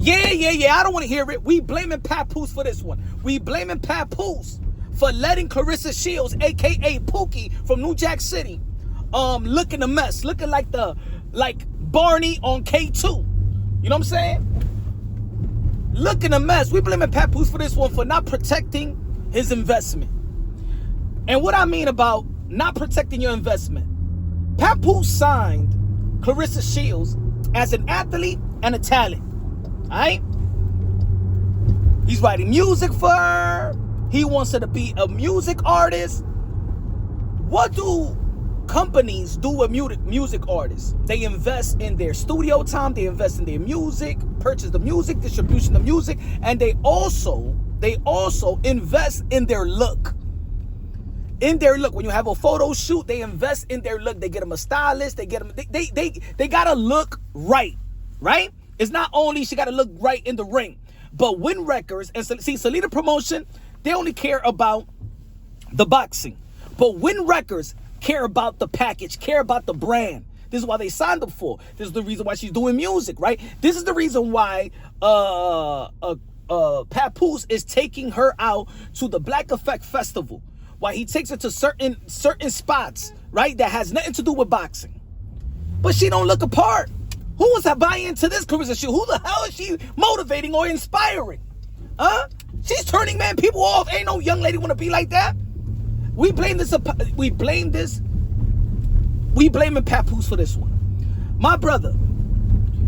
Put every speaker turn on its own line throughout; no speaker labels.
Yeah. I don't want to hear it. We blaming Papoose for this one. We blaming Papoose for letting Claressa Shields, a.k.a. Pookie from New Jack City, looking a mess. Looking like Barney on K2. You know what I'm saying? Looking a mess. We blaming Papoose for this one for not protecting his investment. And what I mean about not protecting your investment, Papoose signed Claressa Shields as an athlete and a talent. Alright? He's writing music for her. He wants her to be a music artist. What do companies do with music artists? They invest in their studio time, they invest in their music, purchase the music, distribution of music, and they also invest in their look. In their look. When you have a photo shoot, they invest in their look. They get them a stylist, they gotta look right. Right? It's not only she gotta look right in the ring, but Win Records and Selena Promotion, they only care about the boxing. But Win Records care about the package, care about the brand. This is why they signed up for. This is the reason why she's doing music, right? This is the reason why Papoose is taking her out to the Black Effect Festival. Why he takes her to certain spots, right? That has nothing to do with boxing. But she don't look apart. Who wants to buy into this Claressa Shields? Who the hell is she motivating or inspiring? Huh? She's turning people off. Ain't no young lady want to be like that. We blaming Papoose for this one. My brother,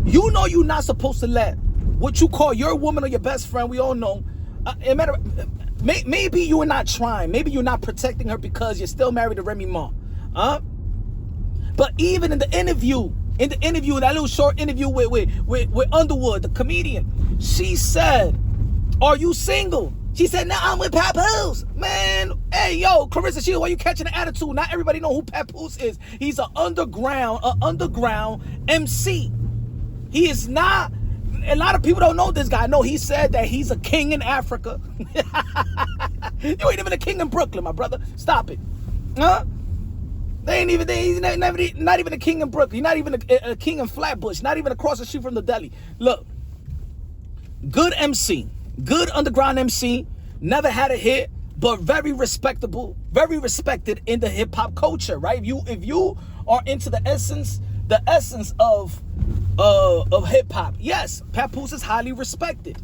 you know you're not supposed to let what you call your woman or your best friend, we all know, maybe you are not trying. Maybe you're not protecting her because you're still married to Remy Ma. Huh? But even in that little short interview with Underwood, the comedian, she said, "Are you single?" She said, "Nah, I'm with Papoose." Man, hey, yo, Claressa Shields, why you catching the attitude? Not everybody know who Papoose is. He's an underground MC. He is not, a lot of people don't know this guy. No, he said that he's a king in Africa. You ain't even a king in Brooklyn, my brother. Stop it. Huh? He's not even a king in Brooklyn. He's not even a king in Flatbush. Not even across the street from the deli. Look, good MC. Good underground MC, never had a hit, but very respectable, very respected in the hip hop culture, right? If you are into the essence of hip hop, yes, Papoose is highly respected.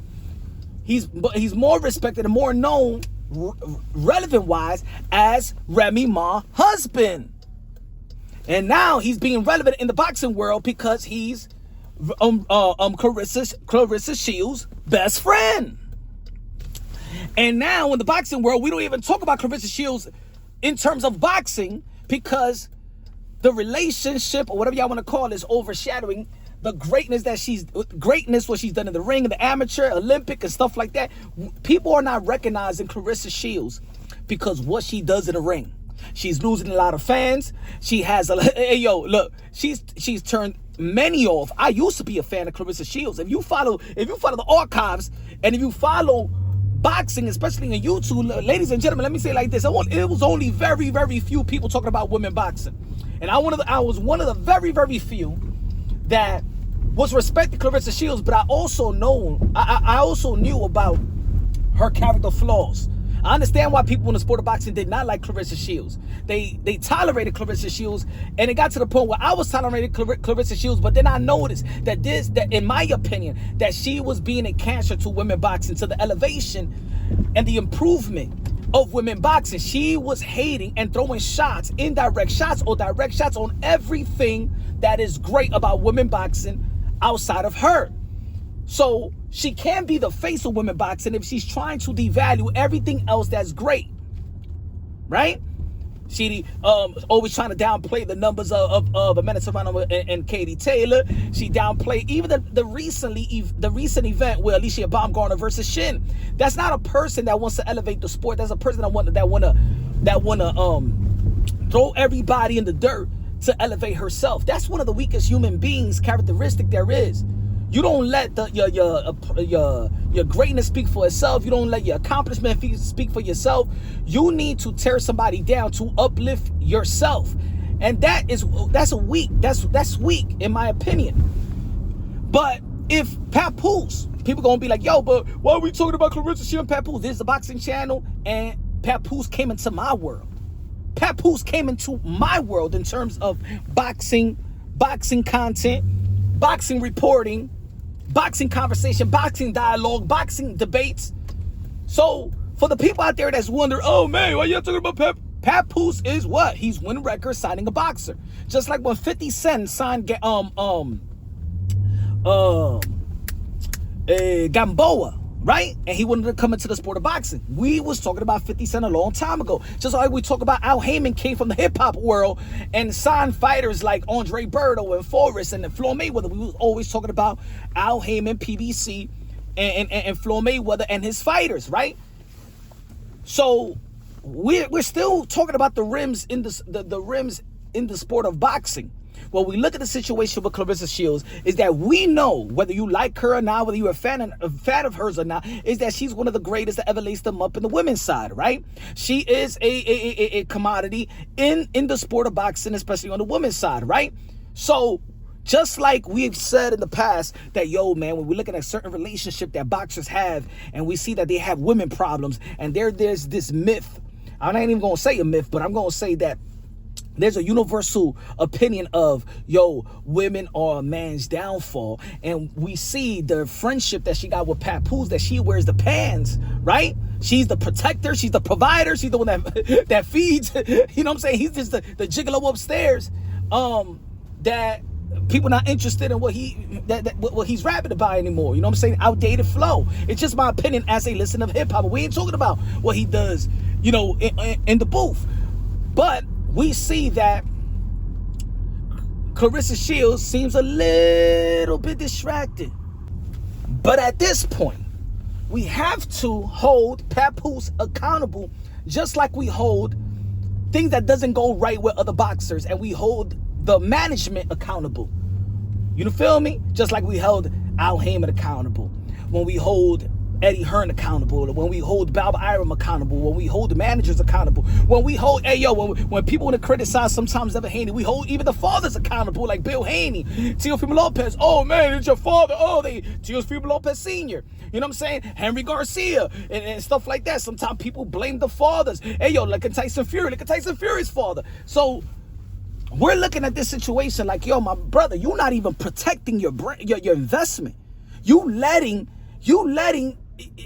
He's more respected and more known, relevant wise, as Remy Ma husband, and now he's being relevant in the boxing world because he's Claressa Shields' best friend. And now in the boxing world, we don't even talk about Claressa Shields in terms of boxing because the relationship, or whatever y'all want to call it, is overshadowing the greatness what she's done in the ring, in the amateur, Olympic, and stuff like that. People are not recognizing Claressa Shields because what she does in the ring. She's losing a lot of fans. She has hey yo, look, she's turned many off. I used to be a fan of Claressa Shields. If you follow the archives and if you follow boxing, especially on YouTube, ladies and gentlemen, let me say it like this: it was only very, very few people talking about women boxing, and I was one of the very, very few that was respecting Claressa Shields. But I also knew about her character flaws. I understand why people in the sport of boxing did not like Claressa Shields. They tolerated Claressa Shields, and it got to the point where I was tolerating Claressa Shields, but then I noticed that in my opinion, that she was being a cancer to women boxing, to the elevation and the improvement of women boxing. She was hating and throwing shots, indirect shots or direct shots, on everything that is great about women boxing outside of her. So she can't be the face of women boxing if she's trying to devalue everything else that's great, right? She always trying to downplay the numbers of Amanda Serrano and Katie Taylor. She downplayed even the recent event with Alicia Baumgartner versus Shin. That's not a person that wants to elevate the sport. That's a person that wanna throw everybody in the dirt to elevate herself. That's one of the weakest human beings characteristic there is. You don't let your greatness speak for itself. You don't let your accomplishment speak for yourself. You need to tear somebody down to uplift yourself, and that's weak in my opinion. But if Papoose people gonna be like, yo, but why are we talking about Claressa Shields and Papoose? This is the boxing channel, and Papoose came into my world. Papoose came into my world in terms of boxing content, boxing reporting, boxing conversation, boxing dialogue, boxing debates. So for the people out there that's wondering, oh man, why you talking about Papoose is what? He's winning records signing a boxer. Just like when 50 Cent signed Gamboa, right? And he wanted to come into the sport of boxing. We was talking about 50 Cent a long time ago. Just like we talk about Al Heyman came from the hip-hop world and signed fighters like Andre Berto and Forrest and Floyd Mayweather. We was always talking about Al Heyman, PBC, and Floyd Mayweather and his fighters, right? So we're still talking about the rims in the rims in the sport of boxing. Well, we look at the situation with Claressa Shields is that we know, whether you like her or not, whether you're a fan of hers or not, is that she's one of the greatest that ever laced them up in the women's side, right? She is a commodity in the sport of boxing, especially on the women's side, right? So just like we've said in the past that, yo, man, when we're looking at certain relationship that boxers have and we see that they have women problems, and there's this myth, I'm not even going to say a myth, but I'm going to say that there's a universal opinion of, yo, women are a man's downfall. And we see the friendship that she got with Papoose, that she wears the pants, right? She's the protector. She's the provider. She's the one that feeds. You know what I'm saying? He's just the gigolo upstairs that people not interested in what he's rapping about anymore. You know what I'm saying? Outdated flow. It's just my opinion as a listener of hip-hop. We ain't talking about what he does, you know, in the booth. But we see that Claressa Shields seems a little bit distracted. But at this point, we have to hold Papoose accountable, just like we hold things that doesn't go right with other boxers, and we hold the management accountable. You feel me? Just like we held Al Heyman accountable, when we hold Eddie Hearn accountable, when we hold Bob Arum accountable, when we hold the managers accountable, when we hold, when people want to criticize sometimes Evan Haney, we hold even the fathers accountable, like Bill Haney, Teofimo Lopez. Oh man, it's your father. Oh, Teofimo Lopez Sr. You know what I'm saying? Henry Garcia and stuff like that. Sometimes people blame the fathers. Look at Tyson Fury. Look at Tyson Fury's father. So we're looking at this situation like, yo, my brother, you're not even protecting your investment. You letting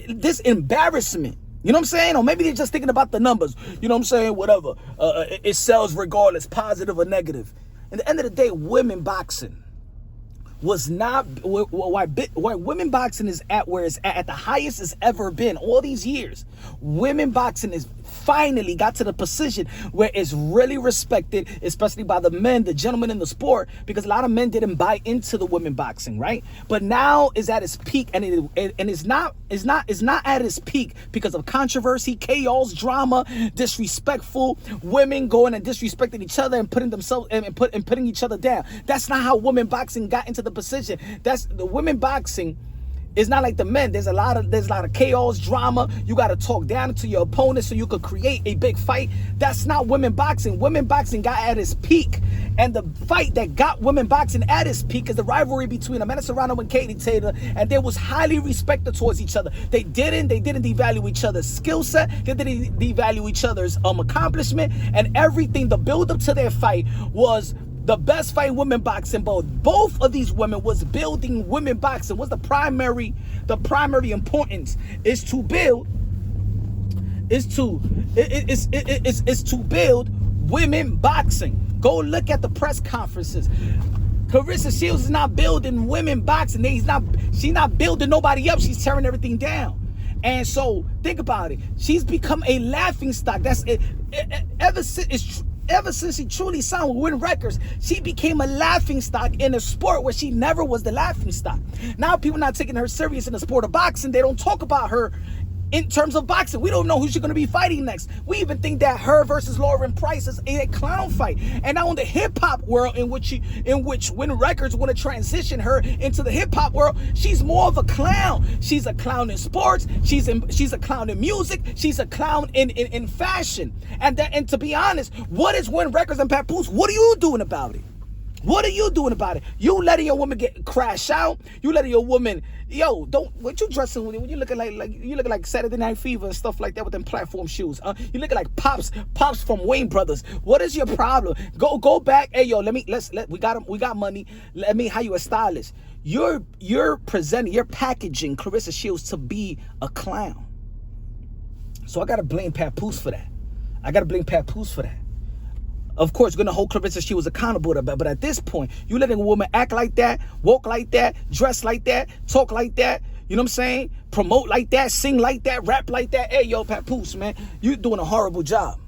this embarrassment, you know what I'm saying? Or maybe they're just thinking about the numbers, you know what I'm saying? Whatever, it sells regardless, positive or negative. At the end of the day, women boxing was not why women boxing is at where it's at the highest it's ever been all these years. Women boxing is finally got to the position where it's really respected, especially by the men, the gentlemen in the sport, because a lot of men didn't buy into the women boxing, right? But now is at its peak, and it's not at its peak because of controversy, chaos, drama, disrespectful women going and disrespecting each other and putting themselves and putting each other down. That's not how women boxing got into the position. That's the women boxing. It's not like the men. There's a lot of chaos, drama. You got to talk down to your opponent so you could create a big fight. That's not women boxing. Women boxing got at its peak, and the fight that got women boxing at its peak is the rivalry between Amanda Serrano and Katie Taylor, and they was highly respected towards each other. They didn't devalue each other's skill set. They didn't devalue each other's accomplishment, and everything. The build up to their fight was the best fight in women boxing. Both of these women was building women boxing. What's the primary importance is to build women boxing. Go look at the press conferences. Claressa Shields is not building women boxing. She's not building nobody up. She's tearing everything down. And so think about it. She's become a laughing stock. That's it. Ever since she truly signed with Win Records, she became a laughing stock in a sport where she never was the laughing stock. Now people not taking her serious in the sport of boxing. They don't talk about her in terms of boxing. We don't know who she's going to be fighting next. We even think that her versus Lauren Price is a clown fight. And now in the hip-hop world, in which Win Records want to transition her into the hip-hop world, she's more of a clown. She's a clown in sports. She's a clown in music. She's a clown in fashion. And to be honest, what is Win Records and Papoose? What are you doing about it? What are you doing about it? You letting your woman get crash out? You letting your woman, yo, don't, what you dressing when you looking like you looking like Saturday Night Fever and stuff like that with them platform shoes? You looking like Pops from Wayne Brothers. What is your problem? Go back. Hey yo, we got money. Let me hire you a stylist. You're presenting, you're packaging Claressa Shields to be a clown. So I gotta blame Papoose for that. Of course, you're gonna hold Claressa Shields accountable to that, but at this point, you letting a woman act like that, walk like that, dress like that, talk like that, you know what I'm saying? Promote like that, sing like that, rap like that. Hey, yo, Papoose, man, you doing a horrible job.